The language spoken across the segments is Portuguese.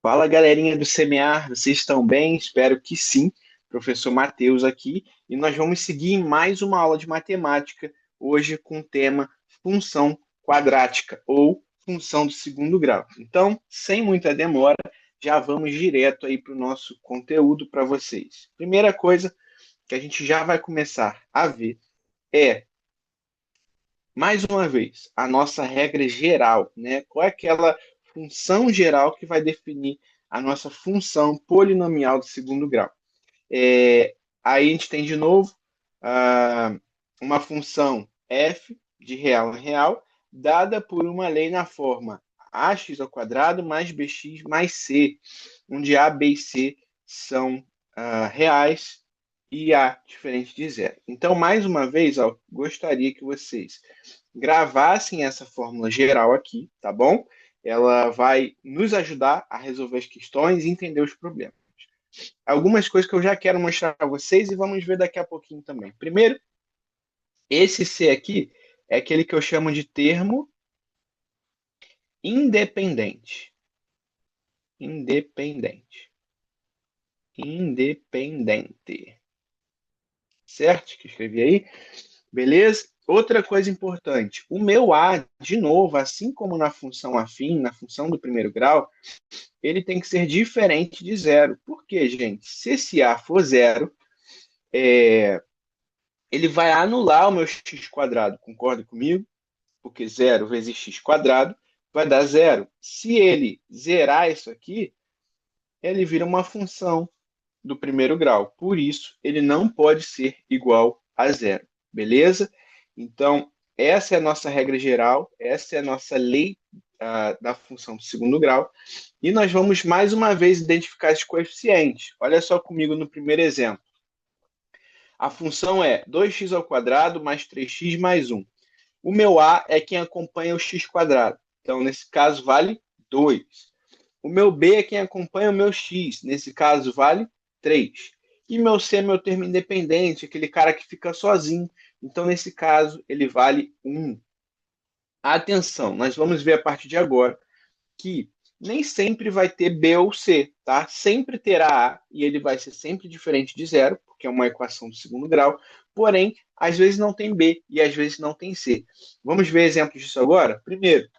Fala, galerinha do Semear, vocês estão bem? Espero que sim. Professor Matheus aqui, e nós vamos seguir em mais uma aula de matemática, hoje com o tema função quadrática ou função do segundo grau. Então, sem muita demora, já vamos direto aí para o nosso conteúdo para vocês. Primeira coisa que a gente já vai começar a ver é, mais uma vez, a nossa regra geral, né? Qual é aquela função geral que vai definir a nossa função polinomial do segundo grau? Aí a gente tem de novo ah, uma função f de real em real, dada por uma lei na forma ax ao quadrado mais bx mais c, onde a, b e c são reais e a diferente de zero. Então, mais uma vez, ó, gostaria que vocês gravassem essa fórmula geral aqui, tá bom? Ela vai nos ajudar a resolver as questões e entender os problemas. Algumas coisas que eu já quero mostrar para vocês e vamos ver daqui a pouquinho também. Primeiro, esse C aqui é aquele que eu chamo de termo independente. Independente. Independente. Certo? Que eu escrevi aí. Beleza? Outra coisa importante, o meu A, de novo, assim como na função afim, na função do primeiro grau, ele tem que ser diferente de zero. Por quê, gente? Se esse A for zero, ele vai anular o meu x quadrado, concorda comigo? Porque zero vezes x quadrado vai dar zero. Se ele zerar isso aqui, ele vira uma função do primeiro grau. Por isso, ele não pode ser igual a zero. Beleza? Então, essa é a nossa regra geral, essa é a nossa lei da função do segundo grau. E nós vamos mais uma vez identificar esses coeficientes. Olha só comigo no primeiro exemplo. A função é 2x ao quadrado mais 3x mais 1. O meu A é quem acompanha o x quadrado. Então, nesse caso, vale 2. O meu B é quem acompanha o meu x. Nesse caso, vale 3. E meu C é meu termo independente, aquele cara que fica sozinho. Então, nesse caso, ele vale 1. Atenção, nós vamos ver a partir de agora que nem sempre vai ter B ou C, tá? Sempre terá A e ele vai ser sempre diferente de zero, porque é uma equação do segundo grau. Porém, às vezes não tem B e às vezes não tem C. Vamos ver exemplos disso agora? Primeiro,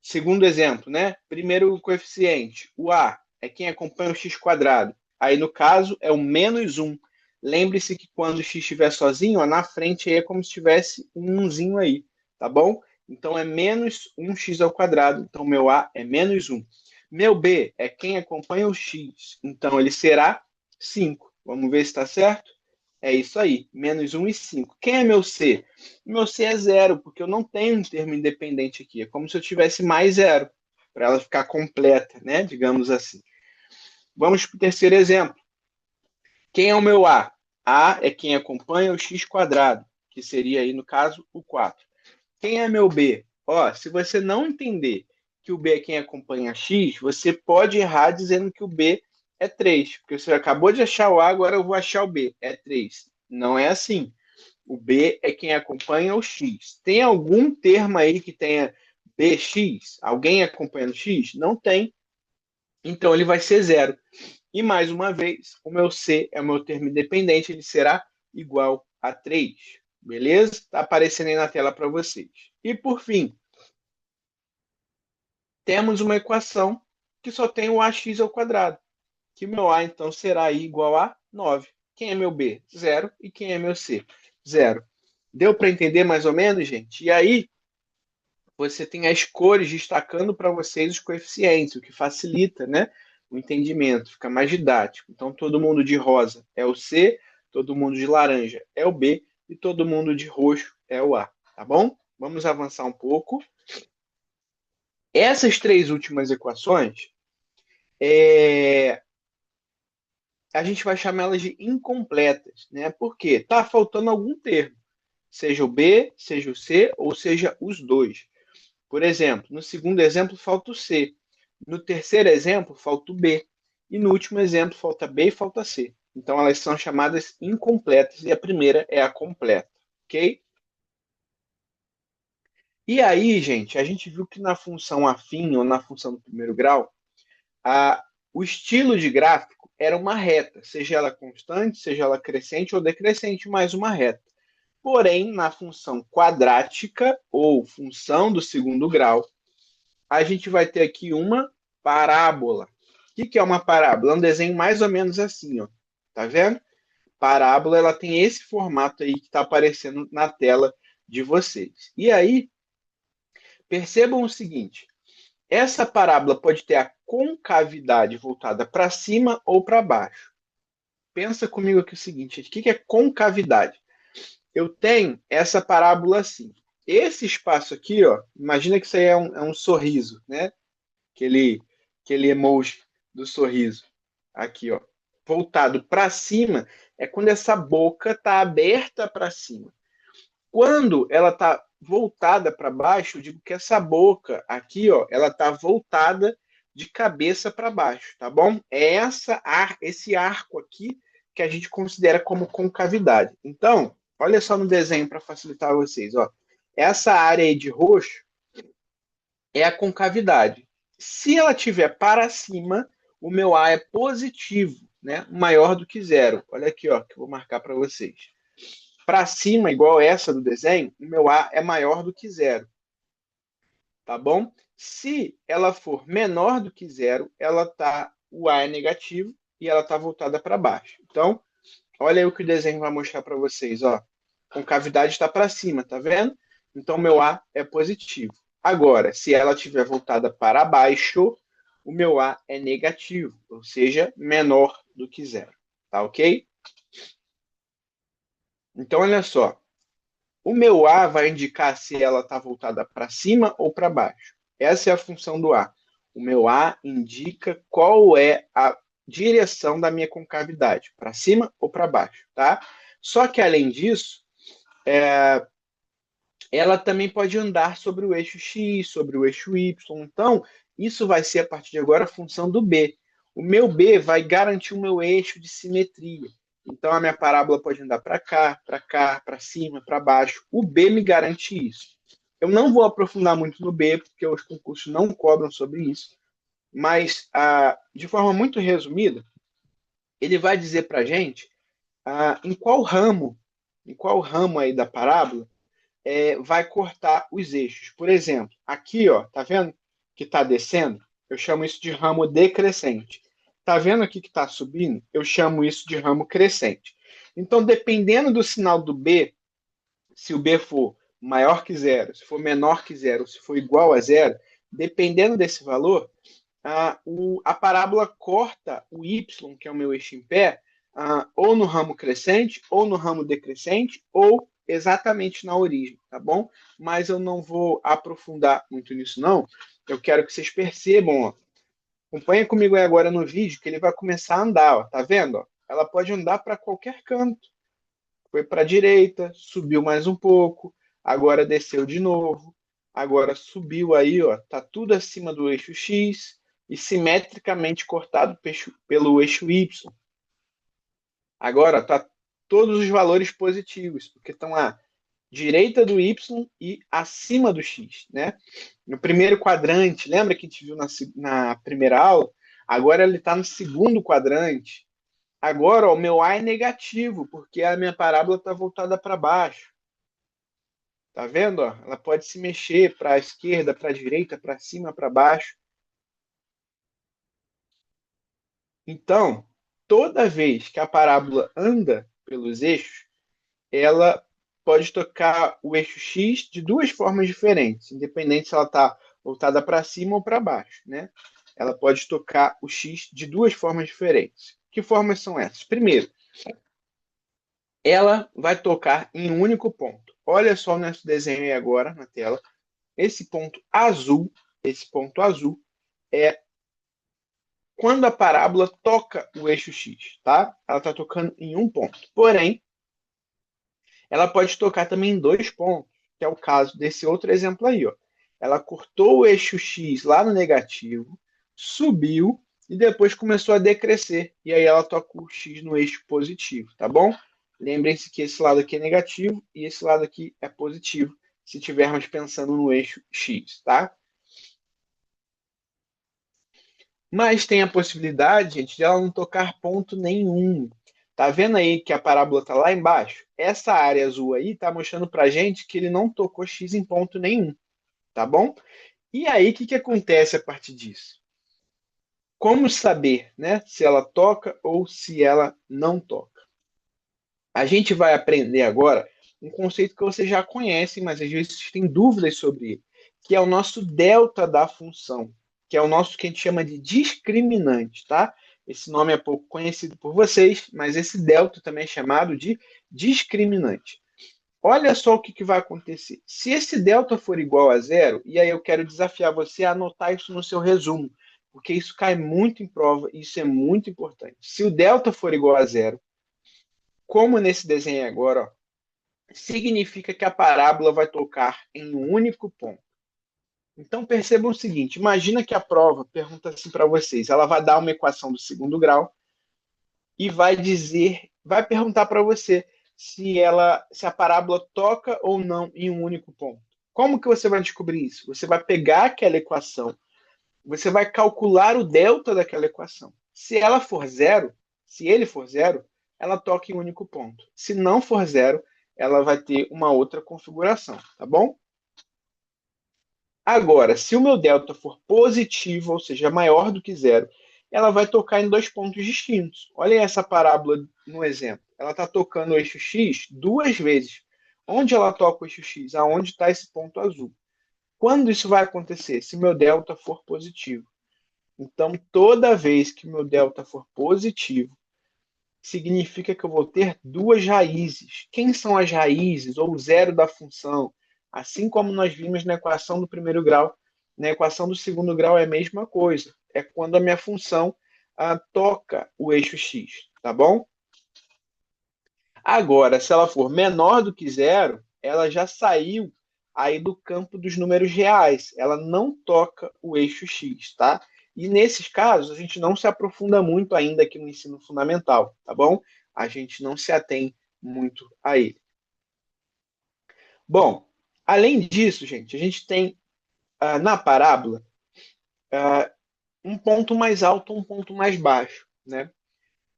segundo exemplo, né? Primeiro coeficiente, o A é quem acompanha o x quadrado. Aí, no caso, é o menos 1. Lembre-se que quando o x estiver sozinho, ó, na frente aí é como se tivesse um 1zinho aí, tá bom? Então, é menos 1x ao quadrado. Então, meu A é menos 1. Meu B é quem acompanha o x. Então, ele será 5. Vamos ver se está certo? É isso aí, menos 1 e 5. Quem é meu C? Meu C é zero, porque eu não tenho um termo independente aqui. É como se eu tivesse mais zero, para ela ficar completa, né? Digamos assim. Vamos para o terceiro exemplo. Quem é o meu A? A é quem acompanha o x quadrado, que seria aí, no caso, o 4. Quem é meu B? Ó, se você não entender que o B é quem acompanha x, você pode errar dizendo que o B é 3, porque você acabou de achar o A, agora eu vou achar o B. É 3. Não é assim. O B é quem acompanha o X. Tem algum termo aí que tenha BX? Alguém acompanhando X? Não tem. Então ele vai ser zero. E mais uma vez, o meu C é o meu termo independente, ele será igual a 3. Beleza? Está aparecendo aí na tela para vocês. E por fim, temos uma equação que só tem o ax ao quadrado, que meu A então será igual a 9. Quem é meu B? Zero. E quem é meu C? Zero. Deu para entender mais ou menos, gente? E aí, você tem as cores destacando para vocês os coeficientes, o que facilita, né, o entendimento, fica mais didático. Então, todo mundo de rosa é o C, todo mundo de laranja é o B e todo mundo de roxo é o A, tá bom? Vamos avançar um pouco. Essas três últimas equações, a gente vai chamá-las de incompletas, né? Porque está faltando algum termo, seja o B, seja o C ou seja os dois. Por exemplo, no segundo exemplo falta o C. No terceiro exemplo falta o B. E no último exemplo falta B e falta C. Então elas são chamadas incompletas e a primeira é a completa, ok? E aí, gente, a gente viu que na função afim ou na função do primeiro grau, o estilo de gráfico era uma reta, seja ela constante, seja ela crescente ou decrescente, mais uma reta. Porém, na função quadrática, ou função do segundo grau, a gente vai ter aqui uma parábola. O que é uma parábola? É um desenho mais ou menos assim, ó. Tá vendo? Parábola, ela tem esse formato aí que está aparecendo na tela de vocês. E aí, percebam o seguinte: essa parábola pode ter a concavidade voltada para cima ou para baixo. Pensa comigo aqui o seguinte: o que é concavidade? Eu tenho essa parábola assim. Esse espaço aqui, ó, imagina que isso aí é um sorriso, né? Aquele, aquele emoji do sorriso. Aqui, ó. Voltado para cima é quando essa boca está aberta para cima. Quando ela está voltada para baixo, eu digo que essa boca aqui, ó, ela está voltada de cabeça para baixo, tá bom? É esse arco aqui que a gente considera como concavidade. Então, olha só no desenho para facilitar vocês, ó. Essa área aí de roxo é a concavidade. Se ela tiver para cima, o meu A é positivo, né? Maior do que zero. Olha aqui, ó, que eu vou marcar para vocês. Para cima, igual essa do desenho, o meu A é maior do que zero, tá bom? Se ela for menor do que zero, o A é negativo e ela está voltada para baixo. Então, olha aí o que o desenho vai mostrar para vocês, ó. A concavidade está para cima, tá vendo? Então, meu A é positivo. Agora, se ela estiver voltada para baixo, o meu A é negativo, ou seja, menor do que zero. Tá ok? Então, olha só. O meu A vai indicar se ela está voltada para cima ou para baixo. Essa é a função do A. O meu A indica qual é a direção da minha concavidade, para cima ou para baixo, tá? Só que, além disso, ela também pode andar sobre o eixo X, sobre o eixo Y. Então, isso vai ser, a partir de agora, a função do B. O meu B vai garantir o meu eixo de simetria. Então, a minha parábola pode andar para cá, para cima, para baixo. O B me garante isso. Eu não vou aprofundar muito no B, porque os concursos não cobram sobre isso. Mas, de forma muito resumida, ele vai dizer para a gente em qual ramo aí da parábola vai cortar os eixos. Por exemplo, aqui, ó, tá vendo que está descendo? Eu chamo isso de ramo decrescente. Tá vendo aqui que está subindo? Eu chamo isso de ramo crescente. Então, dependendo do sinal do B, se o B for maior que zero, se for menor que zero, se for igual a zero, dependendo desse valor, a parábola corta o Y, que é o meu eixo em pé, ou no ramo crescente, ou no ramo decrescente, ou exatamente na origem, tá bom? Mas eu não vou aprofundar muito nisso, não. Eu quero que vocês percebam, ó. Acompanha comigo aí agora no vídeo, que ele vai começar a andar, ó. Tá vendo? Ó? Ela pode andar para qualquer canto. Foi para a direita, subiu mais um pouco, agora desceu de novo, agora subiu aí, ó. Tá tudo acima do eixo X e simetricamente cortado pelo eixo Y. Agora está todos os valores positivos, porque estão à direita do Y e acima do X, né? No primeiro quadrante, lembra que a gente viu na primeira aula? Agora ele está no segundo quadrante. Agora, ó, o meu A é negativo, porque a minha parábola está voltada para baixo. Tá vendo? Ó? Ela pode se mexer para a esquerda, para a direita, para cima, para baixo. Então, toda vez que a parábola anda pelos eixos, ela pode tocar o eixo X de duas formas diferentes, independente se ela está voltada para cima ou para baixo, né? Ela pode tocar o X de duas formas diferentes. Que formas são essas? Primeiro, ela vai tocar em um único ponto. Olha só o nosso desenho aí agora na tela. Esse ponto azul é quando a parábola toca o eixo X, tá? Ela está tocando em um ponto. Porém, ela pode tocar também em dois pontos, que é o caso desse outro exemplo aí, ó. Ela cortou o eixo X lá no negativo, subiu e depois começou a decrescer. E aí ela toca o X no eixo positivo, tá bom? Lembrem-se que esse lado aqui é negativo e esse lado aqui é positivo, se estivermos pensando no eixo X, tá? Mas tem a possibilidade, gente, de ela não tocar ponto nenhum. Tá vendo aí que a parábola está lá embaixo? Essa área azul aí está mostrando para gente que ele não tocou x em ponto nenhum, tá bom? E aí, o que, que acontece a partir disso? Como saber, né, se ela toca ou se ela não toca? A gente vai aprender agora um conceito que vocês já conhecem, mas às vezes tem dúvidas sobre ele, que é o nosso delta da função, que é o nosso que a gente chama de discriminante, tá? Esse nome é pouco conhecido por vocês, mas esse delta também é chamado de discriminante. Olha só o que, que vai acontecer. Se esse delta for igual a zero, e aí eu quero desafiar você a anotar isso no seu resumo, porque isso cai muito em prova e isso é muito importante. Se o delta for igual a zero, como nesse desenho agora, ó, significa que a parábola vai tocar em um único ponto. Então percebam o seguinte: imagina que a prova pergunta assim para vocês, ela vai dar uma equação do segundo grau e vai perguntar para você se a parábola toca ou não em um único ponto. Como que você vai descobrir isso? Você vai pegar aquela equação, você vai calcular o delta daquela equação. Se ela for zero, se ele for zero, ela toca em um único ponto. Se não for zero, ela vai ter uma outra configuração, tá bom? Agora, se o meu delta for positivo, ou seja, maior do que zero, ela vai tocar em dois pontos distintos. Olha essa parábola no exemplo. Ela está tocando o eixo x duas vezes. Onde ela toca o eixo x? Aonde está esse ponto azul. Quando isso vai acontecer? Se meu delta for positivo. Então, toda vez que meu delta for positivo, significa que eu vou ter duas raízes. Quem são as raízes ou o zero da função? Assim como nós vimos na equação do primeiro grau, na equação do segundo grau é a mesma coisa. É quando a minha função toca o eixo x, tá bom? Agora, se ela for menor do que zero, ela já saiu aí do campo dos números reais. Ela não toca o eixo x, tá? E nesses casos, a gente não se aprofunda muito ainda aqui no ensino fundamental, tá bom? A gente não se atém muito a ele. Bom, além disso, gente, a gente tem na parábola um ponto mais alto, um ponto mais baixo, né?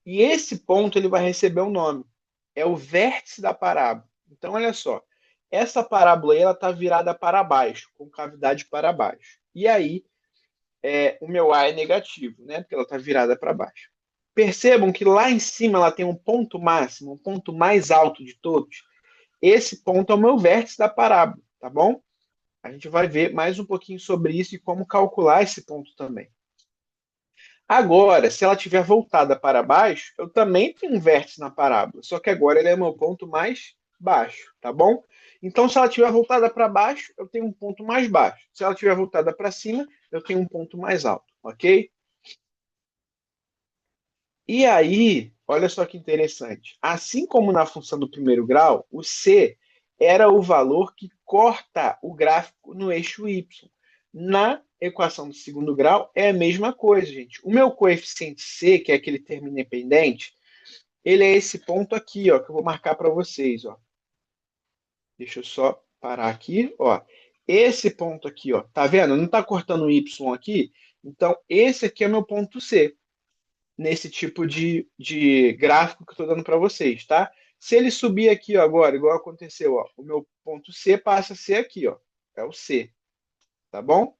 E esse ponto ele vai receber um nome. É o vértice da parábola. Então, olha só. Essa parábola aí, ela está virada para baixo, com cavidade para baixo. E aí, o meu A é negativo, né? Porque ela está virada para baixo. Percebam que lá em cima ela tem um ponto máximo, um ponto mais alto de todos. Esse ponto é o meu vértice da parábola, tá bom? A gente vai ver mais um pouquinho sobre isso e como calcular esse ponto também. Agora, se ela tiver voltada para baixo, eu também tenho um vértice na parábola, só que agora ele é o meu ponto mais baixo, tá bom? Então, se ela tiver voltada para baixo, eu tenho um ponto mais baixo. Se ela tiver voltada para cima, eu tenho um ponto mais alto, ok? E aí, olha só que interessante. Assim como na função do primeiro grau, o C era o valor que corta o gráfico no eixo Y. Na equação do segundo grau é a mesma coisa, gente. O meu coeficiente C, que é aquele termo independente, ele é esse ponto aqui, ó, que eu vou marcar para vocês, ó. Deixa eu só parar aqui, ó. Esse ponto aqui, ó, tá vendo? Não está cortando o Y aqui? Então, esse aqui é meu ponto C nesse tipo de gráfico que eu estou dando para vocês, tá? Se ele subir aqui ó, agora, igual aconteceu, ó, o meu ponto C passa a ser aqui, ó, é o C, tá bom?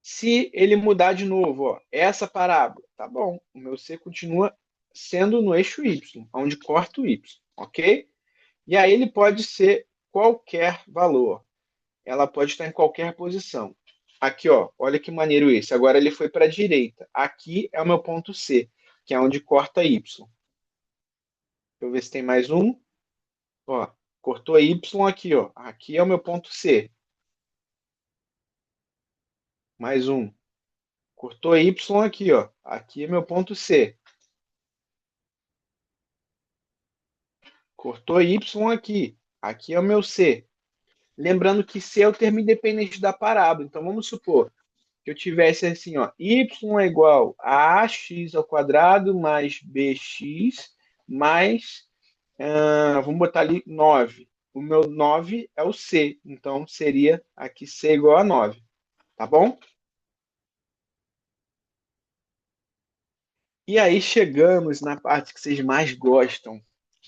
Se ele mudar de novo, ó, essa parábola, tá bom? O meu C continua sendo no eixo Y, onde corta o Y, ok? E aí ele pode ser qualquer valor. Ela pode estar em qualquer posição. Aqui, ó, olha que maneiro esse. Agora ele foi para a direita. Aqui é o meu ponto C, que é onde corta Y. Deixa eu ver se tem mais um. Ó, cortou Y aqui, ó. Aqui é o meu ponto C. Mais um. Cortou Y aqui, ó. Aqui é meu ponto C. Cortou Y aqui. Aqui é o meu C. Lembrando que C é o termo independente da parábola. Então vamos supor que eu tivesse assim, ó, y é igual a ax ao quadrado mais bx mais, vamos botar ali 9. O meu 9 é o C, então seria aqui C igual a 9, tá bom? E aí chegamos na parte que vocês mais gostam,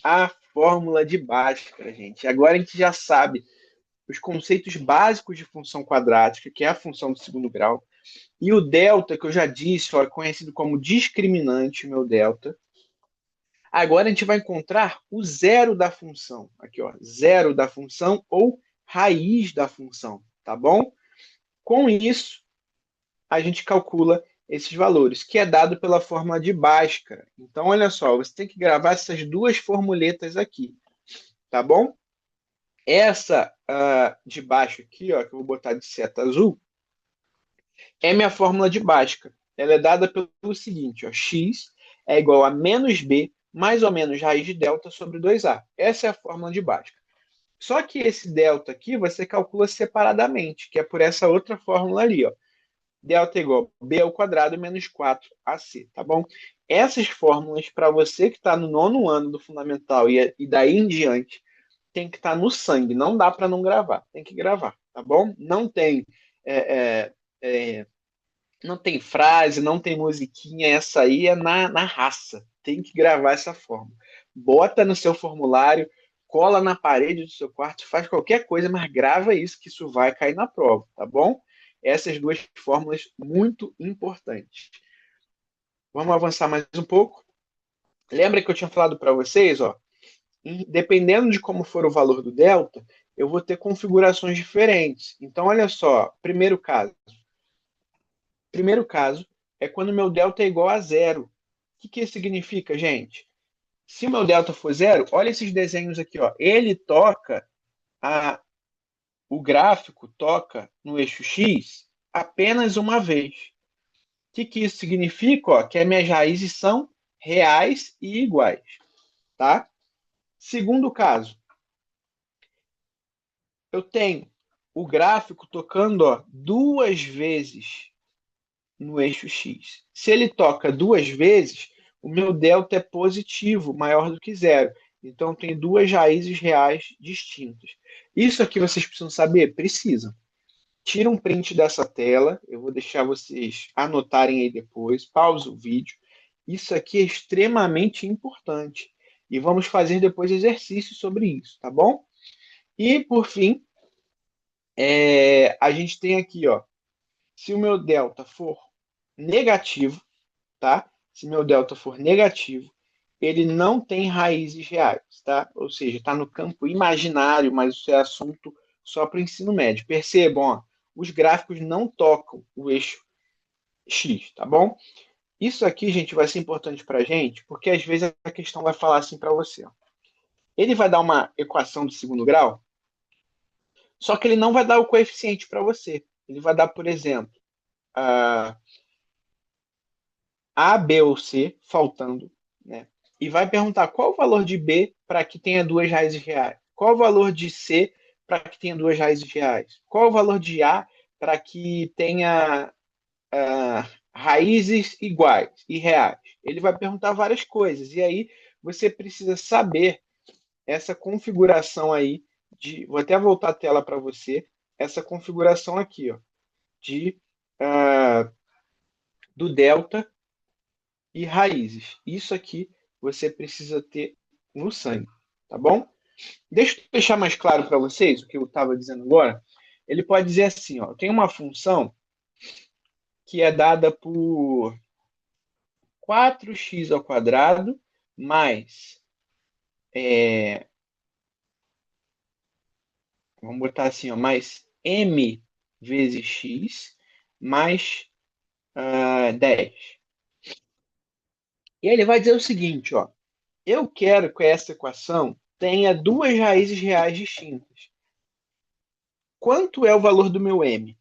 a fórmula de Bhaskara, gente. Agora a gente já sabe os conceitos básicos de função quadrática, que é a função do segundo grau, e o delta, que eu já disse, ó, é conhecido como discriminante, meu delta. Agora a gente vai encontrar o zero da função. Aqui, ó, zero da função ou raiz da função, tá bom? Com isso, a gente calcula esses valores, que é dado pela fórmula de Bhaskara. Então, olha só, você tem que gravar essas duas formuletas aqui, tá bom? Essa de baixo aqui, ó, que eu vou botar de seta azul, é minha fórmula de Bhaskara. Ela é dada pelo seguinte, ó, x é igual a menos b mais ou menos raiz de delta sobre 2a. Essa é a fórmula de Bhaskara. Só que esse delta aqui você calcula separadamente, que é por essa outra fórmula ali, ó. Delta é igual a b ao quadrado menos 4ac, tá bom? Essas fórmulas, para você que está no nono ano do fundamental e daí em diante, tem que estar no sangue. Não dá para não gravar. Tem que gravar, tá bom? Não tem é, não tem frase, não tem musiquinha. Essa aí é na raça. Tem que gravar essa fórmula. Bota no seu formulário, cola na parede do seu quarto, faz qualquer coisa, mas grava isso, que isso vai cair na prova, tá bom? Essas duas fórmulas muito importantes. Vamos avançar mais um pouco. Lembra que eu tinha falado para vocês, ó, dependendo de como for o valor do delta, eu vou ter configurações diferentes. Então, olha só, primeiro caso. Primeiro caso é quando meu delta é igual a zero. O que isso significa, gente? Se o meu delta for zero, olha esses desenhos aqui, ó. Ele toca, o gráfico toca no eixo X apenas uma vez. O que isso significa? Ó, que as minhas raízes são reais e iguais, tá? Segundo caso, eu tenho o gráfico tocando, ó, duas vezes no eixo X. Se ele toca duas vezes, o meu delta é positivo, maior do que zero. Então, tem duas raízes reais distintas. Isso aqui vocês precisam saber? Precisam. Tira um print dessa tela, eu vou deixar vocês anotarem aí depois, pausa o vídeo. Isso aqui é extremamente importante. E vamos fazer depois exercícios sobre isso, tá bom? E, por fim, a gente tem aqui, ó, se o meu delta for negativo, tá? Se meu delta for negativo, ele não tem raízes reais, tá? Ou seja, está no campo imaginário, mas isso é assunto só para o ensino médio. Percebam, ó, os gráficos não tocam o eixo X, tá bom? Isso aqui, gente, vai ser importante para a gente, porque às vezes a questão vai falar assim para você. Ó. Ele vai dar uma equação do segundo grau, só que ele não vai dar o coeficiente para você. Ele vai dar, por exemplo, A, B ou C, faltando, né? E vai perguntar qual o valor de B para que tenha duas raízes reais. Qual o valor de C para que tenha duas raízes reais. Qual o valor de A para que tenha raízes iguais e reais. Ele vai perguntar várias coisas. E aí você precisa saber essa configuração aí de. Vou até voltar a tela para você. Essa configuração aqui, ó, de do delta e raízes. Isso aqui você precisa ter no sangue, tá bom? Deixa eu deixar mais claro para vocês o que eu estava dizendo agora. Ele pode dizer assim, ó, tem uma função que é dada por 4x ao quadrado mais, vamos botar assim, ó, mais m vezes x mais 10. E ele vai dizer o seguinte, ó, eu quero que essa equação tenha duas raízes reais distintas. Quanto é o valor do meu m?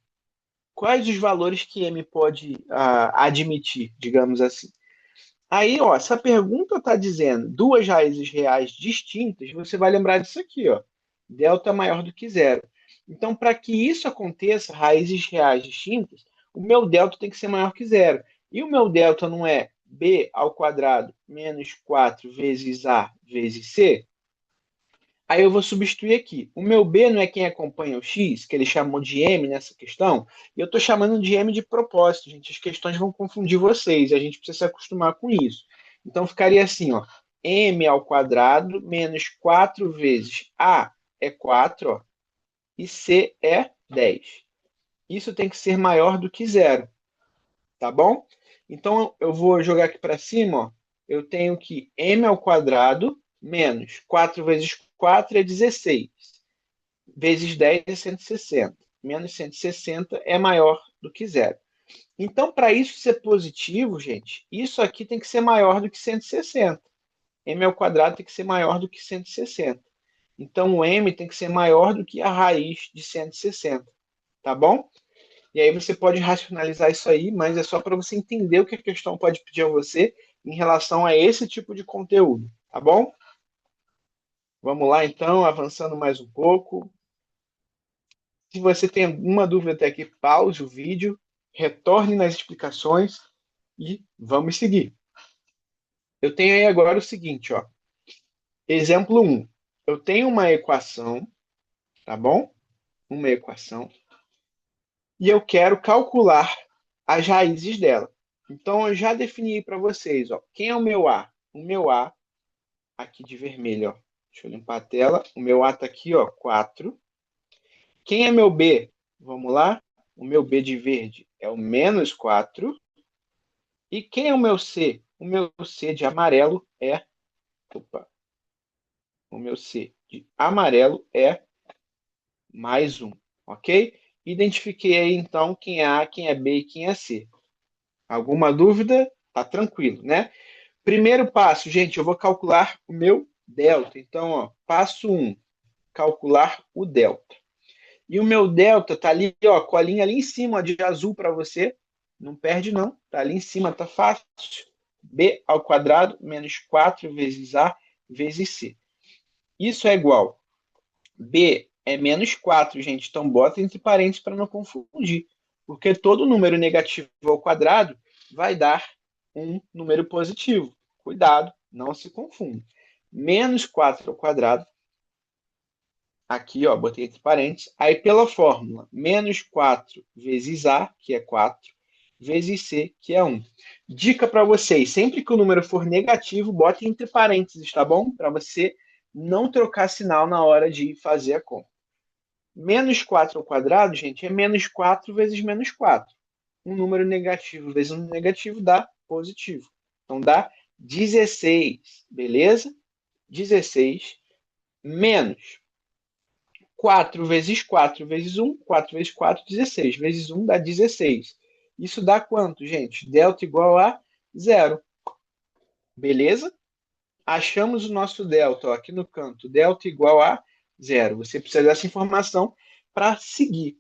Quais os valores que m pode admitir, digamos assim? Aí, ó, essa pergunta está dizendo duas raízes reais distintas, você vai lembrar disso aqui, ó. Delta maior do que zero. Então, para que isso aconteça, raízes reais distintas, o meu delta tem que ser maior que zero. E o meu delta não é b ao quadrado menos 4 vezes a vezes c? Aí eu vou substituir aqui. O meu B não é quem acompanha o X, que ele chamou de M nessa questão, e eu estou chamando de M de propósito, gente. As questões vão confundir vocês, e a gente precisa se acostumar com isso. Então ficaria assim, ó, M ao quadrado menos 4 vezes A é 4, ó, e C é 10. Isso tem que ser maior do que zero, tá bom? Então eu vou jogar aqui para cima, ó. Eu tenho que M ao quadrado menos 4 vezes 4 é 16 vezes 10 é 160. Menos 160 é maior do que zero. Então, para isso ser positivo, gente, isso aqui tem que ser maior do que 160. M ao quadrado tem que ser maior do que 160. Então, o M tem que ser maior do que a raiz de 160. Tá bom? E aí você pode racionalizar isso aí, mas é só para você entender o que a questão pode pedir a você em relação a esse tipo de conteúdo. Tá bom? Vamos lá, então, avançando mais um pouco. Se você tem alguma dúvida até aqui, pause o vídeo, retorne nas explicações e vamos seguir. Eu tenho aí agora o seguinte, ó. Exemplo 1. Eu tenho uma equação, tá bom? Uma equação. E eu quero calcular as raízes dela. Então, eu já defini para vocês, ó. Quem é o meu A? O meu A, aqui de vermelho, ó. Deixa eu limpar a tela. O meu A está aqui, ó, 4. Quem é meu B? Vamos lá. O meu B de verde é o menos 4. E quem é o meu C? O meu C de amarelo é. Opa. O meu C de amarelo é mais um. Ok? Identifiquei aí então quem é A, quem é B e quem é C. Alguma dúvida? Tá tranquilo, né? Primeiro passo, gente, eu vou calcular o meu delta. Então, ó, passo 1, calcular o delta. E o meu delta tá ali, ó, colinha ali em cima, ó, de azul para você. Não perde não, tá ali em cima, tá fácil. B ao quadrado menos 4 vezes A vezes C. Isso é igual. B é menos 4, gente. Então, bota entre parênteses para não confundir. Porque todo número negativo ao quadrado vai dar um número positivo. Cuidado, não se confunda. Menos 4 ao quadrado. Aqui, ó, botei entre parênteses. Aí, pela fórmula, menos 4 vezes A, que é 4, vezes C, que é 1. Dica para vocês: sempre que o número for negativo, bote entre parênteses, tá bom? Para você não trocar sinal na hora de fazer a conta. Menos 4 ao quadrado, gente, é menos 4 vezes menos 4. Um número negativo vezes um negativo dá positivo. Então dá 16, beleza? 16 menos 4 vezes 4 vezes 1, 4 vezes 4, 16. Vezes 1 dá 16. Isso dá quanto, gente? Delta igual a zero. Beleza? Achamos o nosso delta ó, aqui no canto. Delta igual a zero. Você precisa dessa informação para seguir.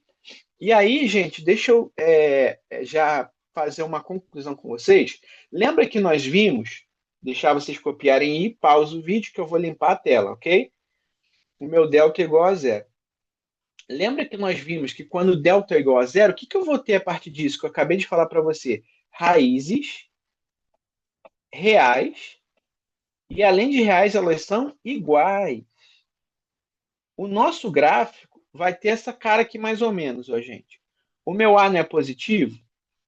E aí, gente, deixa eu já fazer uma conclusão com vocês. Lembra que nós vimos, deixar vocês copiarem e pausa o vídeo que eu vou limpar a tela, ok? O meu delta é igual a zero. Lembra que nós vimos que quando delta é igual a zero, o que eu vou ter a partir disso que eu acabei de falar para você? Raízes reais, e além de reais, elas são iguais. O nosso gráfico vai ter essa cara aqui mais ou menos, ó, gente. O meu A não é positivo?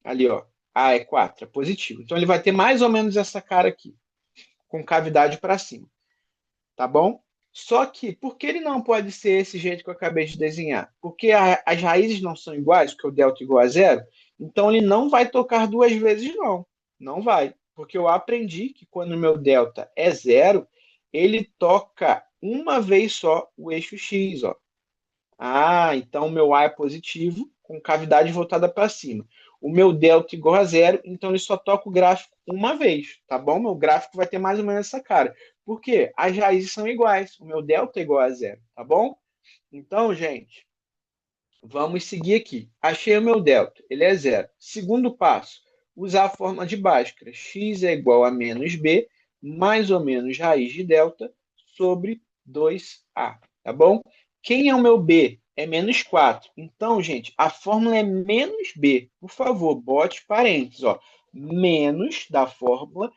Ali, ó. A é 4, é positivo. Então ele vai ter mais ou menos essa cara aqui, com cavidade para cima. Tá bom? Só que, por que ele não pode ser esse jeito que eu acabei de desenhar? Porque as raízes não são iguais, porque o delta é igual a zero, então ele não vai tocar duas vezes, não. Não vai. Porque eu aprendi que quando o meu delta é zero, ele toca uma vez só o eixo X, ó. Ah, então o meu A é positivo, com cavidade voltada para cima. O meu delta igual a zero, então ele só toca o gráfico uma vez, tá bom? Meu gráfico vai ter mais ou menos essa cara. Por quê? As raízes são iguais. O meu delta é igual a zero, tá bom? Então, gente, vamos seguir aqui. Achei o meu delta, ele é zero. Segundo passo, usar a fórmula de Bhaskara. X é igual a menos b, mais ou menos raiz de delta, sobre 2a, tá bom? Quem é o meu b? É menos 4. Então, gente, a fórmula é menos b. Por favor, bote parênteses, ó. Menos da fórmula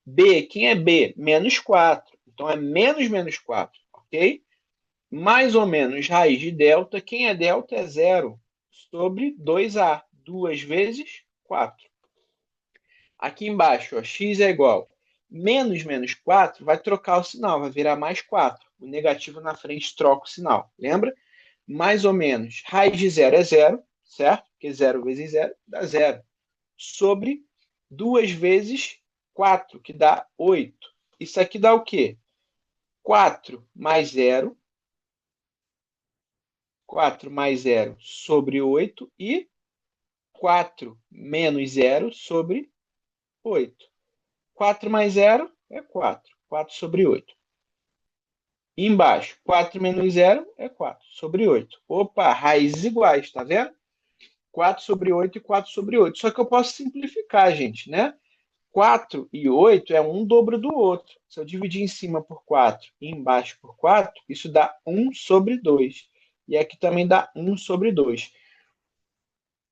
b. Quem é b? Menos 4. Então, é menos 4, ok? mais ou menos raiz de delta. Quem é delta é zero sobre 2a. 2 vezes 4. Aqui embaixo, ó, x é igual. Menos menos 4 vai trocar o sinal, vai virar mais 4. O negativo na frente troca o sinal. Lembra? Mais ou menos. Raiz de zero é zero, certo? Porque zero vezes zero dá zero. Sobre 2 vezes 4, que dá 8. Isso aqui dá o quê? 4 mais zero. 4 mais zero sobre 8 e 4 menos zero sobre 8. 4 mais zero é 4. 4 sobre 8. E embaixo, 4 menos zero é 4 sobre 8. Opa, raízes iguais, tá vendo? 4 sobre 8 e 4 sobre 8. Só que eu posso simplificar, gente, né? 4 e 8 é um dobro do outro. Se eu dividir em cima por 4 e embaixo por 4, isso dá 1 sobre 2. E aqui também dá 1 sobre 2.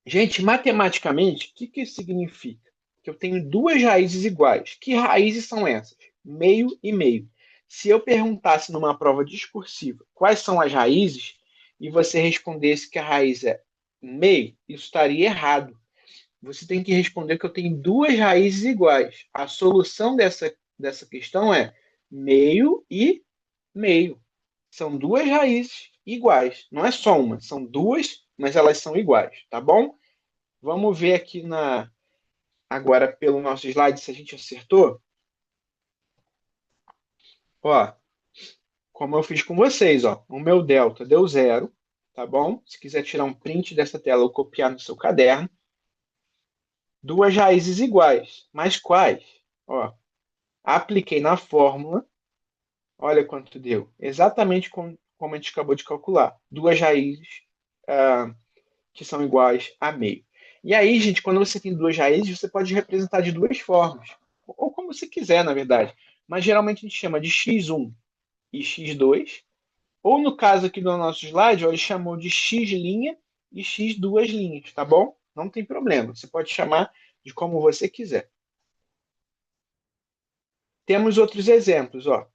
Gente, matematicamente, o que que isso significa? Que eu tenho duas raízes iguais. Que raízes são essas? Meio e meio. Se eu perguntasse numa prova discursiva quais são as raízes, e você respondesse que a raiz é meio, isso estaria errado. Você tem que responder que eu tenho duas raízes iguais. A solução dessa questão é meio e meio. São duas raízes iguais. Não é só uma, são duas, mas elas são iguais, tá bom? Vamos ver aqui agora pelo nosso slide se a gente acertou. Ó, como eu fiz com vocês, ó, o meu delta deu zero, tá bom? Se quiser tirar um print dessa tela ou copiar no seu caderno, duas raízes iguais, mas quais? Ó, apliquei na fórmula, olha quanto deu. Exatamente como a gente acabou de calcular. Duas raízes que são iguais a meio. E aí, gente, quando você tem duas raízes, você pode representar de duas formas. Ou como você quiser, na verdade. Mas geralmente a gente chama de x1 e x2. Ou no caso aqui do nosso slide, ó, ele chamou de x' e x duas linhas, tá bom? Não tem problema. Você pode chamar de como você quiser. Temos outros exemplos, ó.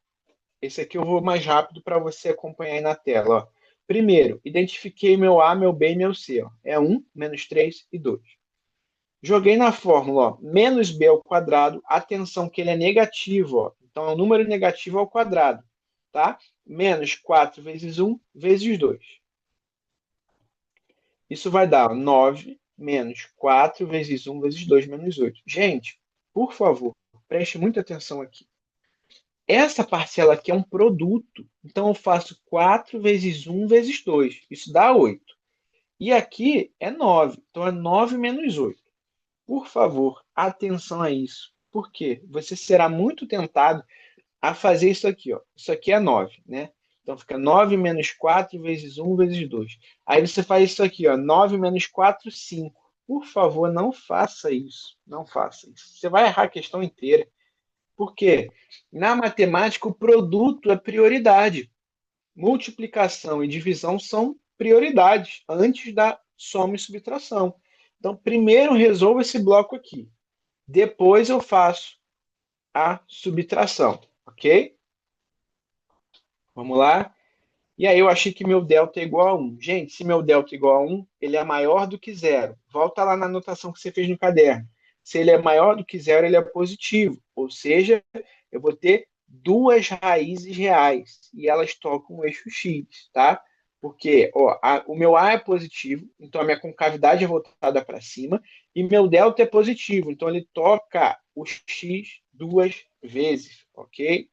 Esse aqui eu vou mais rápido para você acompanhar aí na tela, ó. Primeiro, identifiquei meu A, meu B e meu C. Ó. É 1, menos 3 e 2. Joguei na fórmula, ó, menos b ao quadrado. Atenção que ele é negativo, ó. Então é um número negativo ao quadrado, tá? Menos 4 vezes 1 vezes 2. Isso vai dar 9 menos 4 vezes 1 vezes 2 menos 8. Gente, por favor, preste muita atenção aqui. Essa parcela aqui é um produto. Então eu faço 4 vezes 1 vezes 2. Isso dá 8. E aqui é 9. Então é 9 menos 8. Por favor, atenção a isso. Por quê? Você será muito tentado a fazer isso aqui. Ó. Isso aqui é 9, né? Então fica 9 menos 4 vezes 1 vezes 2. Aí você faz isso aqui, ó, 9 menos 4, 5. Por favor, não faça isso. Não faça isso. Você vai errar a questão inteira. Por quê? Na matemática, o produto é prioridade. Multiplicação e divisão são prioridades antes da soma e subtração. Então, primeiro resolvo esse bloco aqui. Depois eu faço a subtração, ok? Vamos lá? E aí eu achei que meu delta é igual a 1. Gente, se meu delta é igual a 1, ele é maior do que zero. Volta lá na anotação que você fez no caderno. Se ele é maior do que zero, ele é positivo. Ou seja, eu vou ter duas raízes reais. E elas tocam o eixo x, tá? Porque ó, o meu A é positivo, então a minha concavidade é voltada para cima. E meu delta é positivo, então ele toca o x duas vezes, ok?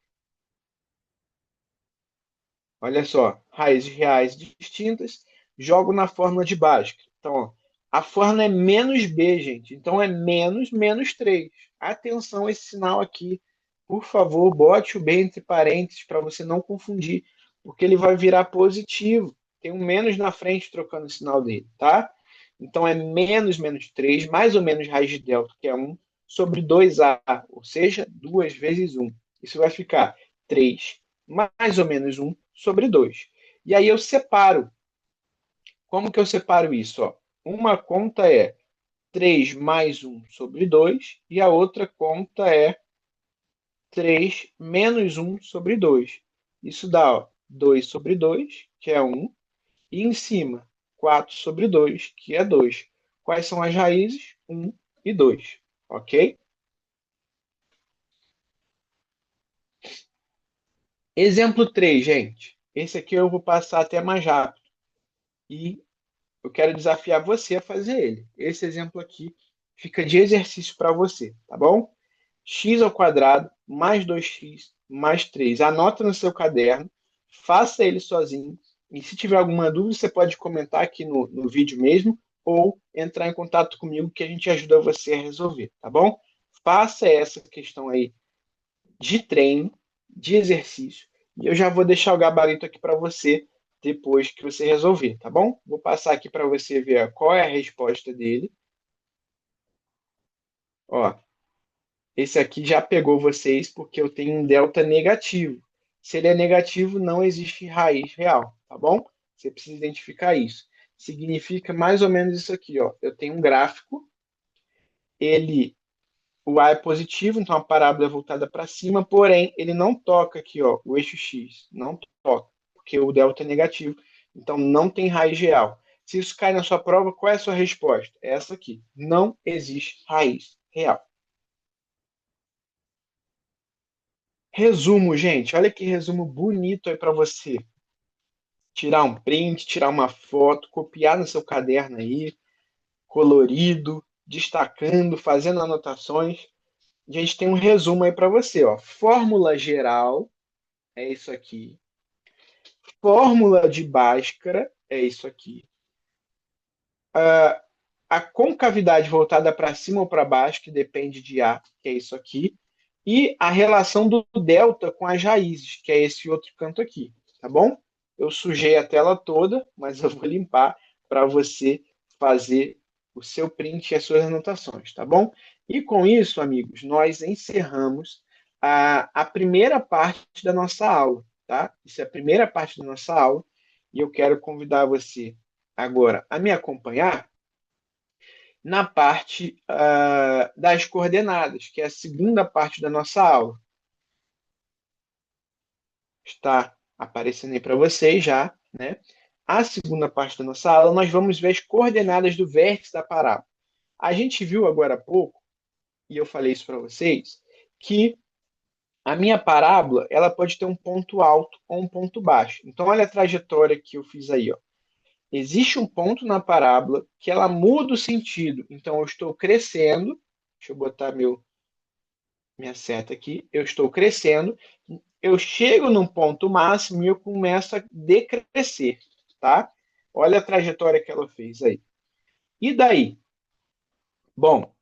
Olha só, raízes reais distintas, jogo na fórmula de Bhaskara. Então, ó, a fórmula é menos b, gente. Então, é menos menos 3. Atenção a esse sinal aqui. Por favor, bote o b entre parênteses para você não confundir, porque ele vai virar positivo. Tem um menos na frente trocando o sinal dele, tá? Então, é menos menos 3, mais ou menos raiz de delta, que é 1, sobre 2a, ou seja, 2 vezes 1. Isso vai ficar 3 mais ou menos 1 sobre 2. E aí eu separo. Como que eu separo isso? Ó? Uma conta é 3 mais 1 sobre 2 e a outra conta é 3 menos 1 sobre 2. Isso dá ó, 2 sobre 2, que é 1, e em cima, 4 sobre 2, que é 2. Quais são as raízes? 1 e 2, ok? Exemplo 3, gente. Esse aqui eu vou passar até mais rápido. E eu quero desafiar você a fazer ele. Esse exemplo aqui fica de exercício para você, tá bom? X ao quadrado mais 2x mais 3. Anota no seu caderno, faça ele sozinho. E se tiver alguma dúvida, você pode comentar aqui no vídeo mesmo ou entrar em contato comigo que a gente ajuda você a resolver, tá bom? Faça essa questão aí de treino, de exercício, e eu já vou deixar o gabarito aqui para você depois que você resolver, tá bom? Vou passar aqui para você ver qual é a resposta dele. Ó, esse aqui já pegou vocês porque eu tenho um delta negativo. Se ele é negativo, não existe raiz real, tá bom? Você precisa identificar isso. Significa mais ou menos isso aqui, ó. Eu tenho um gráfico, ele, o A é positivo, então a parábola é voltada para cima, porém ele não toca aqui, ó, o eixo X, não toca, porque o delta é negativo, então não tem raiz real. Se isso cai na sua prova, qual é a sua resposta? É essa aqui. Não existe raiz real. Resumo, gente. Olha que resumo bonito aí para você. Tirar um print, tirar uma foto, copiar no seu caderno aí, colorido, destacando, fazendo anotações. A gente tem um resumo aí para você, ó. Fórmula geral é isso aqui. Fórmula de Bhaskara é isso aqui. A concavidade voltada para cima ou para baixo, que depende de A, que é isso aqui. E a relação do delta com as raízes, que é esse outro canto aqui, tá bom? Eu sujei a tela toda, mas eu vou limpar para você fazer o seu print e as suas anotações, tá bom? E com isso, amigos, nós encerramos a primeira parte da nossa aula, tá? Isso é a primeira parte da nossa aula e eu quero convidar você agora a me acompanhar na parte das coordenadas, que é a segunda parte da nossa aula. Está aparecendo aí para vocês já, né? A segunda parte da nossa aula, nós vamos ver as coordenadas do vértice da parábola. A gente viu agora há pouco, e eu falei isso para vocês, que a minha parábola ela pode ter um ponto alto ou um ponto baixo. Então, olha a trajetória que eu fiz aí. Ó. Existe um ponto na parábola que ela muda o sentido. Então, eu estou crescendo. Deixa eu botar minha seta aqui. Eu estou crescendo. Eu chego num ponto máximo e eu começo a decrescer, tá? Olha a trajetória que ela fez aí. E daí? Bom,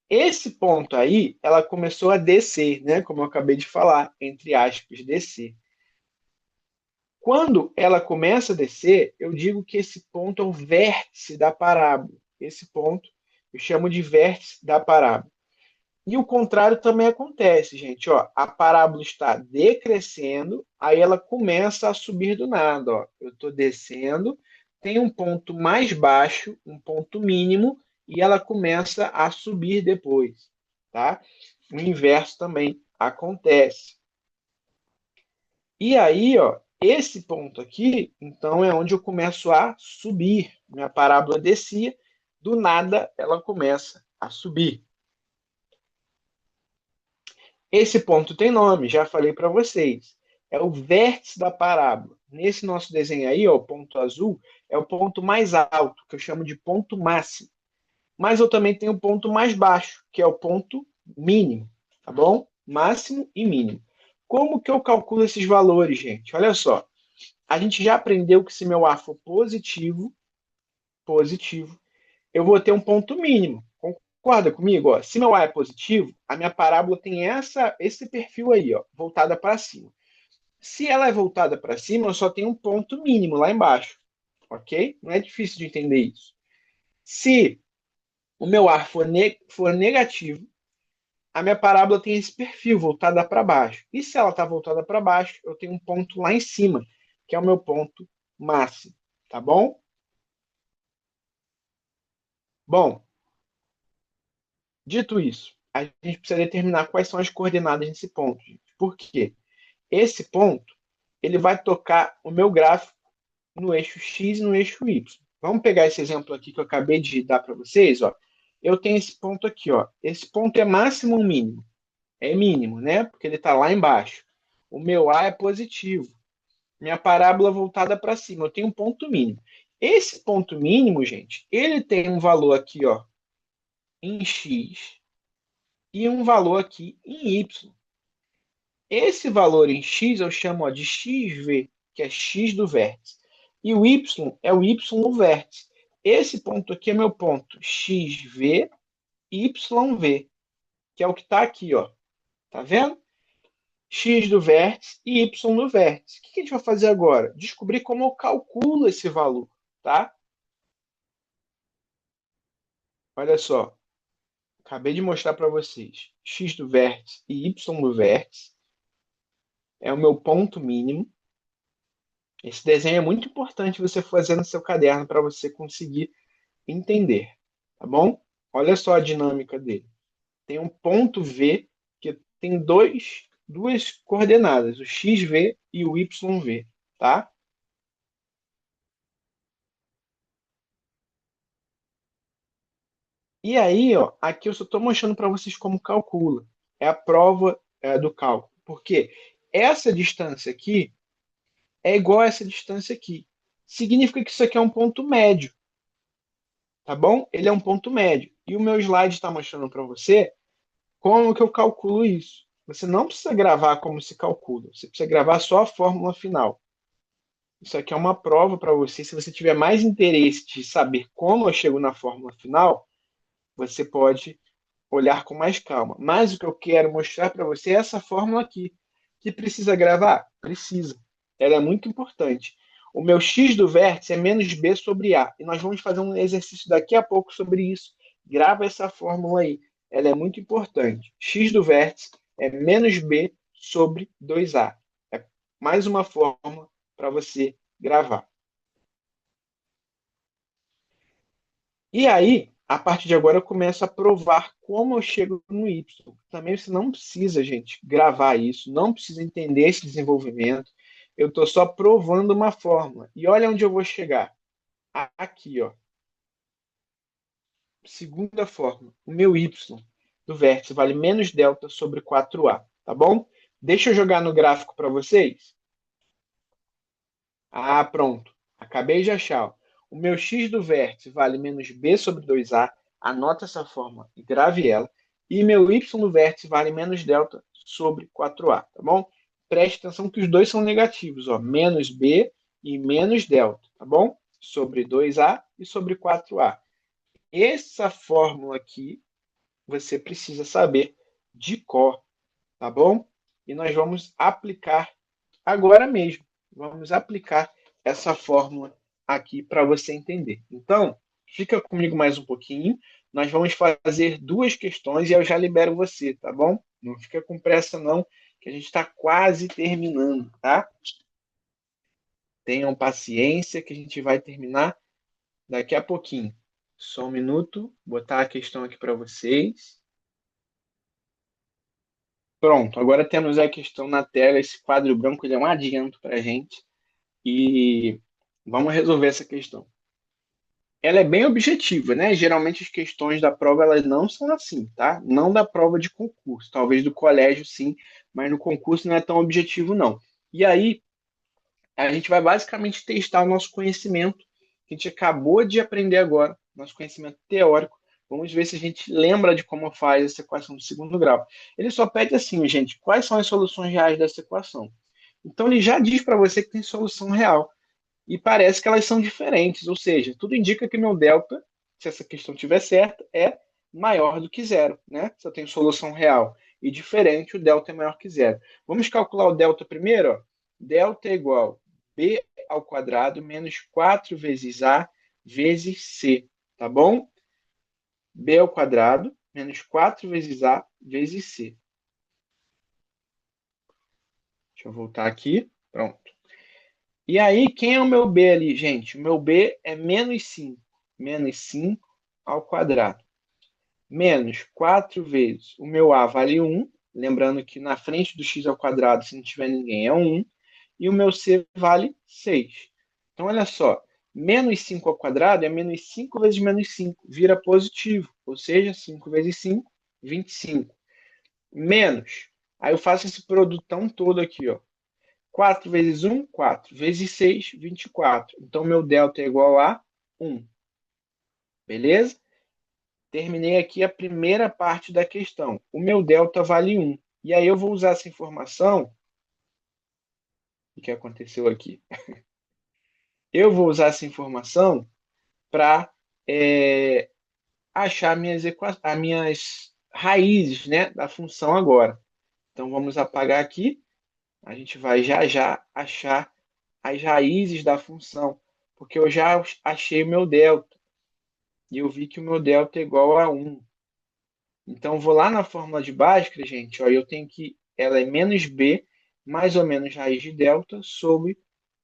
esse ponto aí, ela começou a descer, né? Como eu acabei de falar, entre aspas, descer. Quando ela começa a descer, eu digo que esse ponto é o vértice da parábola. Esse ponto eu chamo de vértice da parábola. E o contrário também acontece, gente. Ó, a parábola está decrescendo, aí ela começa a subir do nada. Ó. Eu estou descendo, tem um ponto mais baixo, um ponto mínimo, e ela começa a subir depois. Tá? O inverso também acontece. E aí, ó, esse ponto aqui, então, é onde eu começo a subir. Minha parábola descia, do nada ela começa a subir. Esse ponto tem nome, já falei para vocês. É o vértice da parábola. Nesse nosso desenho aí, ó, o ponto azul, é o ponto mais alto, que eu chamo de ponto máximo. Mas eu também tenho o ponto mais baixo, que é o ponto mínimo, tá bom? Máximo e mínimo. Como que eu calculo esses valores, gente? Olha só. A gente já aprendeu que se meu A for positivo, eu vou ter um ponto mínimo. Concorda comigo? Ó? Se meu A é positivo, a minha parábola tem esse perfil aí, ó, voltada para cima. Se ela é voltada para cima, eu só tenho um ponto mínimo lá embaixo. Ok? Não é difícil de entender isso. Se o meu A for negativo, a minha parábola tem esse perfil voltada para baixo. E se ela está voltada para baixo, eu tenho um ponto lá em cima, que é o meu ponto máximo. Tá bom? Bom, dito isso, a gente precisa determinar quais são as coordenadas nesse ponto. Gente. Por quê? Esse ponto ele vai tocar o meu gráfico no eixo X e no eixo Y. Vamos pegar esse exemplo aqui que eu acabei de dar para vocês. Ó. Eu tenho esse ponto aqui. Ó. Esse ponto é máximo ou mínimo? É mínimo, né? Porque ele está lá embaixo. O meu A é positivo. Minha parábola voltada para cima. Eu tenho um ponto mínimo. Esse ponto mínimo, gente, ele tem um valor aqui, ó, em X e um valor aqui em Y. Esse valor em X eu chamo ó, de XV, que é X do vértice. E o Y é o Y do vértice. Esse ponto aqui é meu ponto XV, YV, que é o que está aqui, ó. Tá vendo? X do vértice e Y do vértice. O que a gente vai fazer agora? Descobrir como eu calculo esse valor, tá? Olha só, acabei de mostrar para vocês. X do vértice e Y do vértice é o meu ponto mínimo. Esse desenho é muito importante você fazer no seu caderno para você conseguir entender, tá bom? Olha só a dinâmica dele. Tem um ponto V que tem duas coordenadas, o XV e o YV, tá? E aí, ó, aqui eu só estou mostrando para vocês como calcula. É a prova do cálculo. Porque essa distância aqui é igual a essa distância aqui. Significa que isso aqui é um ponto médio, tá bom? Ele é um ponto médio. E o meu slide está mostrando para você como que eu calculo isso. Você não precisa gravar como se calcula. Você precisa gravar só a fórmula final. Isso aqui é uma prova para você. Se você tiver mais interesse de saber como eu chego na fórmula final, você pode olhar com mais calma. Mas o que eu quero mostrar para você é essa fórmula aqui. Que precisa gravar? Precisa. Ela é muito importante. O meu x do vértice é menos b sobre a. E nós vamos fazer um exercício daqui a pouco sobre isso. Grava essa fórmula aí. Ela é muito importante. X do vértice é menos b sobre 2a. É mais uma fórmula para você gravar. E aí, a partir de agora, eu começo a provar como eu chego no Y. Também você não precisa, gente, gravar isso, não precisa entender esse desenvolvimento. Eu estou só provando uma fórmula. E olha onde eu vou chegar. Aqui, ó. Segunda fórmula. O meu Y do vértice vale menos delta sobre 4A. Tá bom? Deixa eu jogar no gráfico para vocês. Ah, pronto. Acabei de achar. Ó. O meu x do vértice vale menos b sobre 2a. Anota essa fórmula e grave ela. E meu y do vértice vale menos delta sobre 4a, tá bom? Preste atenção que os dois são negativos, ó. Menos b e menos delta, tá bom? Sobre 2a e sobre 4a. Essa fórmula aqui você precisa saber de cor, tá bom? E nós vamos aplicar agora mesmo. Vamos aplicar essa fórmula aqui para você entender. Então, fica comigo mais um pouquinho. Nós vamos fazer duas questões e eu já libero você, tá bom? Não fica com pressa não, que a gente está quase terminando, tá? Tenham paciência que a gente vai terminar daqui a pouquinho. Só um minuto, botar a questão aqui para vocês. Pronto, agora temos a questão na tela. Esse quadro branco ele é um adianto para a gente. E vamos resolver essa questão. Ela é bem objetiva, né? Geralmente as questões da prova elas não são assim, tá? Não da prova de concurso, talvez do colégio sim, mas no concurso não é tão objetivo não. E aí a gente vai basicamente testar o nosso conhecimento que a gente acabou de aprender agora, nosso conhecimento teórico. Vamos ver se a gente lembra de como faz essa equação de segundo grau. Ele só pede assim, gente, quais são as soluções reais dessa equação? Então ele já diz para você que tem solução real e parece que elas são diferentes, ou seja, tudo indica que meu delta, se essa questão estiver certa, é maior do que zero, né? Se eu tenho solução real e diferente, o delta é maior que zero. Vamos calcular o delta primeiro, ó. Delta é igual a b ao quadrado menos 4 vezes a vezes c, tá bom? B ao quadrado menos 4 vezes a vezes c. Deixa eu voltar aqui. Pronto. E aí, quem é o meu b ali, gente? O meu b é menos 5. Menos 5 ao quadrado. Menos 4 vezes o meu a vale 1. Lembrando que na frente do x ao quadrado, se não tiver ninguém, é 1. e o meu C vale 6. Então, olha só, menos 5 ao quadrado é menos 5 vezes menos 5, vira positivo, ou seja, 5 vezes 5, 25. Menos, aí eu faço esse produtão todo aqui, ó. 4 vezes 1, 4. Vezes 6, 24. Então, meu delta é igual a 1. Beleza? Terminei aqui a primeira parte da questão. O meu delta vale 1. E aí eu vou usar essa informação. O que aconteceu aqui? Eu vou usar essa informação para achar as minhas raízes, né, da função agora. Então, vamos apagar aqui. A gente vai já já achar as raízes da função, porque eu já achei o meu delta. E eu vi que o meu delta é igual a 1. Então, vou lá na fórmula de Bhaskara, gente, ó, eu tenho que ela é menos b mais ou menos raiz de delta sobre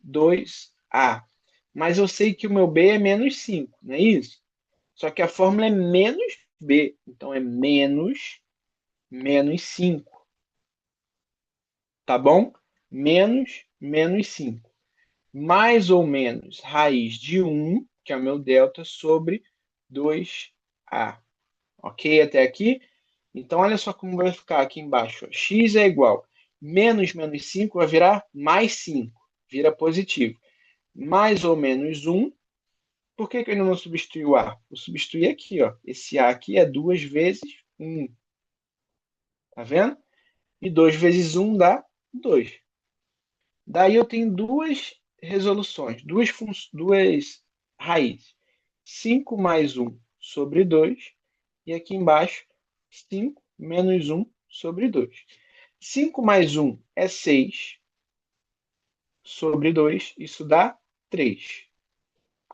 2a. Mas eu sei que o meu b é menos 5, não é isso? Só que a fórmula é menos b, então é menos 5, tá bom? Menos 5. Mais ou menos raiz de 1, que é o meu delta, sobre 2a. Ok até aqui? Então, olha só como vai ficar aqui embaixo. X é igual. Menos 5 vai virar mais 5. Vira positivo. Mais ou menos 1. Por que que eu ainda não substituí o A? Vou substituir aqui, ó. Esse A aqui é 2 vezes 1. Tá vendo? E 2 vezes 1 dá 2. Daí eu tenho duas resoluções, duas raízes. 5 mais 1 sobre 2. E aqui embaixo, 5 menos 1 sobre 2. 5 mais 1 é 6 sobre 2. Isso dá 3.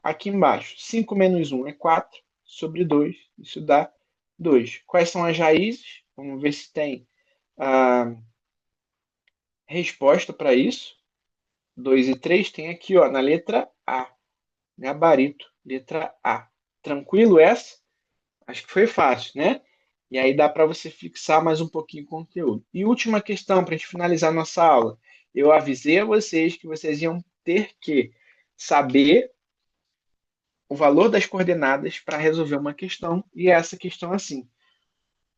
Aqui embaixo, 5 menos 1 é 4 sobre 2. Isso dá 2. Quais são as raízes? Vamos ver se tem a resposta para isso. 2 e 3 tem aqui, ó, na letra A. Gabarito, letra A. Tranquilo essa? Acho que foi fácil, né? E aí dá para você fixar mais um pouquinho o conteúdo. E última questão, para a gente finalizar nossa aula. Eu avisei a vocês que vocês iam ter que saber o valor das coordenadas para resolver uma questão, e é essa questão assim.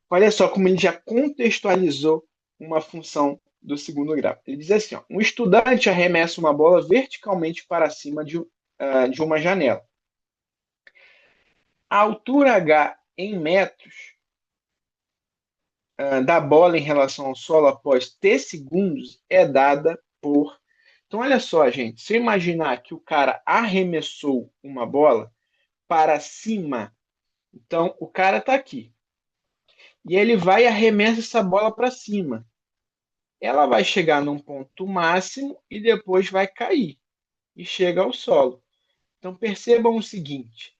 Olha só como ele já contextualizou uma função do segundo grau. Ele diz assim, ó, um estudante arremessa uma bola verticalmente para cima de uma janela. A altura h em metros da bola em relação ao solo após t segundos é dada por. Então, olha só, gente. Se eu imaginar que o cara arremessou uma bola para cima, então o cara está aqui. E ele vai e arremessa essa bola para cima. Ela vai chegar num ponto máximo e depois vai cair e chega ao solo. Então, percebam o seguinte: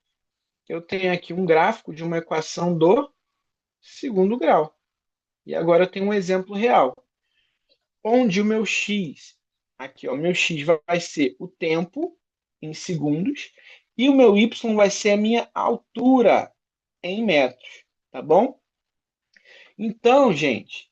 eu tenho aqui um gráfico de uma equação do segundo grau. E agora eu tenho um exemplo real, onde o meu x, aqui, ó, o meu x vai ser o tempo em segundos e o meu y vai ser a minha altura em metros, tá bom? Então, gente,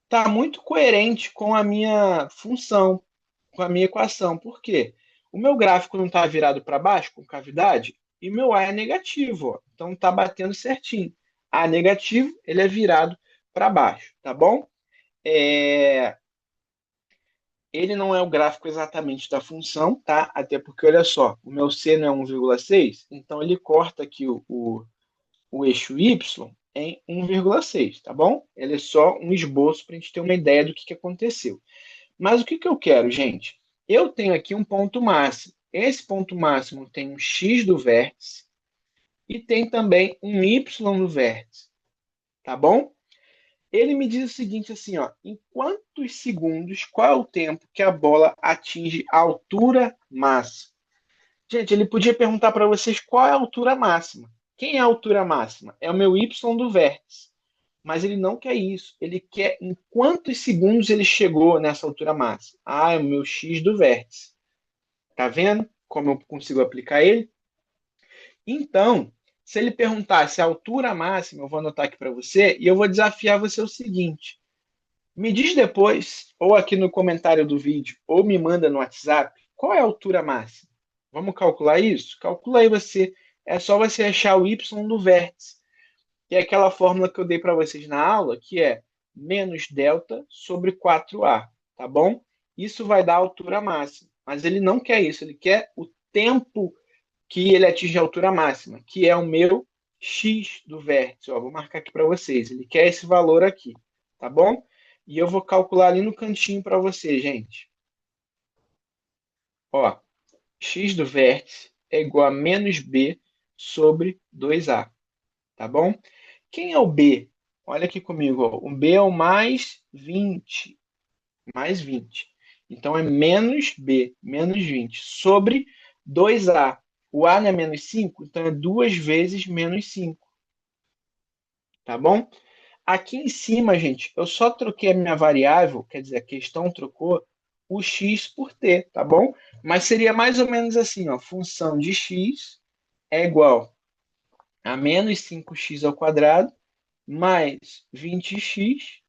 tá muito coerente com a minha função, com a minha equação. Por quê? O meu gráfico não está virado para baixo, com cavidade, e o meu A é negativo, ó. Então está batendo certinho. A negativo, ele é virado para baixo, tá bom? Ele não é o gráfico exatamente da função, tá? Até porque, olha só, o meu C não é 1,6, então ele corta aqui o eixo Y em 1,6, tá bom? Ele é só um esboço para a gente ter uma ideia do que aconteceu. Mas o que eu quero, gente? Eu tenho aqui um ponto máximo. Esse ponto máximo tem um X do vértice e tem também um Y do vértice, tá bom? Ele me diz o seguinte, assim, ó, em quantos segundos, qual é o tempo que a bola atinge a altura máxima? Gente, ele podia perguntar para vocês qual é a altura máxima. Quem é a altura máxima? É o meu Y do vértice. Mas ele não quer isso. Ele quer em quantos segundos ele chegou nessa altura máxima. Ah, é o meu X do vértice. Tá vendo como eu consigo aplicar ele? Então, se ele perguntasse a altura máxima, eu vou anotar aqui para você, e eu vou desafiar você o seguinte: Me diz depois, ou aqui no comentário do vídeo, ou me manda no WhatsApp, qual é a altura máxima? Vamos calcular isso? Calcula aí você. É só você achar o y do vértice, que é aquela fórmula que eu dei para vocês na aula, que é menos delta sobre 4a, tá bom? Isso vai dar a altura máxima. Mas ele não quer isso, ele quer o tempo que ele atinge a altura máxima, que é o meu x do vértice. Ó, vou marcar aqui para vocês. Ele quer esse valor aqui, tá bom? E eu vou calcular ali no cantinho para você, gente. Ó, x do vértice é igual a menos b sobre 2a, tá bom? Quem é o b? Olha aqui comigo, ó. O b é o mais 20, mais 20. Então é menos b, menos 20, sobre 2a. O a não é menos 5, então é 2 vezes menos 5, tá bom? Aqui em cima, gente, eu só troquei a minha variável, quer dizer, a questão trocou o x por t, tá bom? Mas seria mais ou menos assim, ó, função de x é igual a menos 5x ao quadrado mais 20x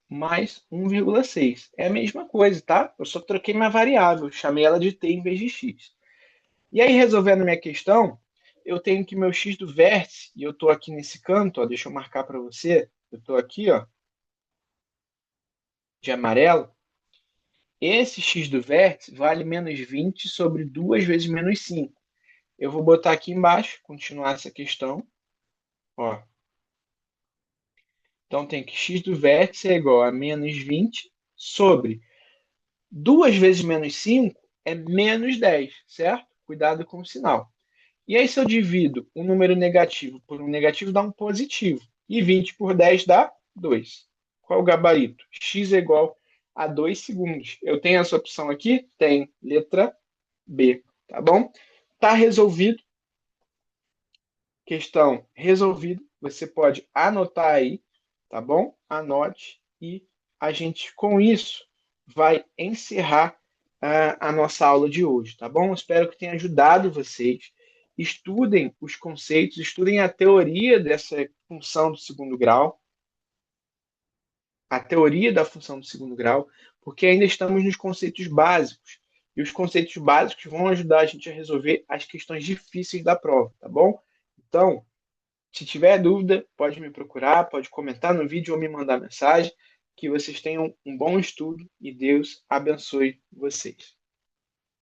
mais 1,6. É a mesma coisa, tá? Eu só troquei minha variável, chamei ela de t em vez de x. E aí, resolvendo minha questão, eu tenho que meu x do vértice, e eu estou aqui nesse canto, ó, deixa eu marcar para você, eu estou aqui, ó, de amarelo. Esse x do vértice vale menos 20 sobre 2 vezes menos 5. Eu vou botar aqui embaixo, continuar essa questão. Ó. Então, tem que x do vértice é igual a menos 20 sobre 2 vezes menos 5 é menos 10, certo? Cuidado com o sinal. E aí, se eu divido um número negativo por um negativo, dá um positivo. E 20 por 10 dá 2. Qual é o gabarito? X é igual a 2 segundos. Eu tenho essa opção aqui? Tem. Letra B. Tá bom? Tá resolvido. Questão resolvida. Você pode anotar aí, tá bom? Anote e a gente, com isso, vai encerrar a nossa aula de hoje, tá bom? Espero que tenha ajudado vocês. Estudem os conceitos, estudem a teoria dessa função do segundo grau, a teoria da função do segundo grau, porque ainda estamos nos conceitos básicos. E os conceitos básicos vão ajudar a gente a resolver as questões difíceis da prova, tá bom? Então, se tiver dúvida, pode me procurar, pode comentar no vídeo ou me mandar mensagem. Que vocês tenham um bom estudo e Deus abençoe vocês.